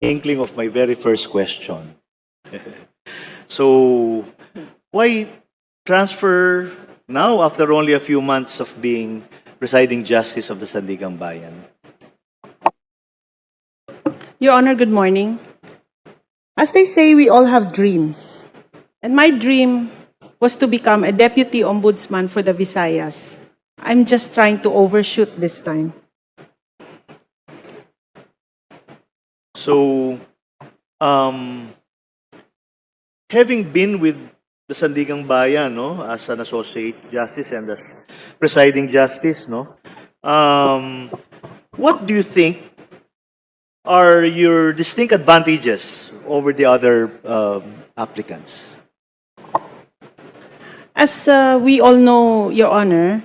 inkling of my very first question. So, why transfer now after only a few months of being presiding justice of the Sandigang Bayan? Your Honor, good morning. As they say, we all have dreams. And my dream was to become a deputy ombudsman for the Visayas. I'm just trying to overshoot this time. So, having been with the Sandigang Bayan, no, as an associate justice and as presiding justice, no, what do you think are your distinct advantages over the other applicants? As we all know, Your Honor,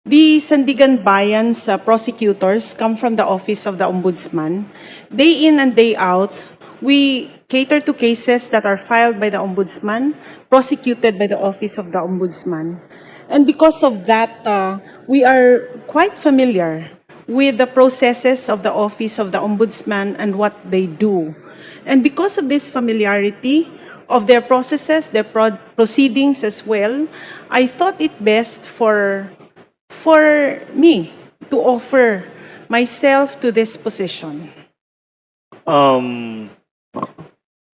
the Sandigan Bayan's prosecutors come from the Office of the Ombudsman. Day in and day out, we cater to cases that are filed by the Ombudsman, prosecuted by the Office of the Ombudsman. And because of that, we are quite familiar with the processes of the Office of the Ombudsman and what they do. And because of this familiarity of their processes, their proceedings as well, I thought it best for me to offer myself to this position.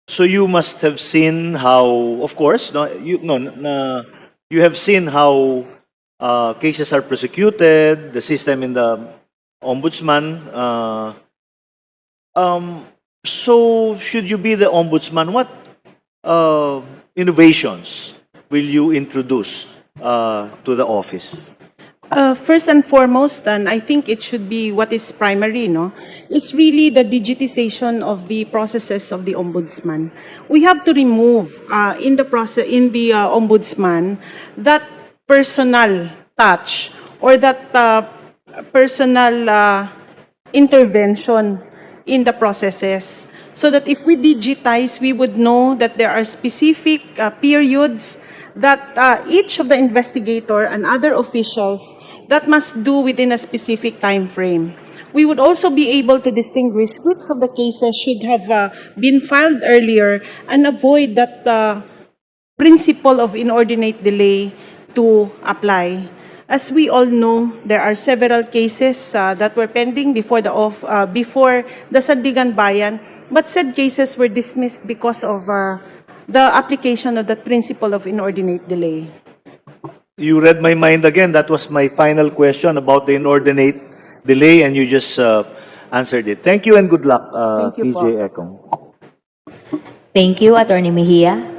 So you must have seen how, of course, you have seen how cases are prosecuted, the system in the ombudsman. So should you be the ombudsman, what innovations will you introduce to the office? First and foremost, and I think it should be what is primary, no, is really the digitization of the processes of the ombudsman. We have to remove in the ombudsman that personal touch or that personal intervention in the processes, so that if we digitize, we would know that there are specific periods that each of the investigator and other officials that must do within a specific time frame. We would also be able to distinguish which of the cases should have been filed earlier and avoid that principle of inordinate delay to apply. As we all know, there are several cases that were pending before the Sandigan Bayan, but said cases were dismissed because of the application of the principle of inordinate delay. You read my mind again. That was my final question about the inordinate delay, and you just answered it. Thank you and good luck, Thank you PJ po. Ekong. Thank you, Attorney Mejia.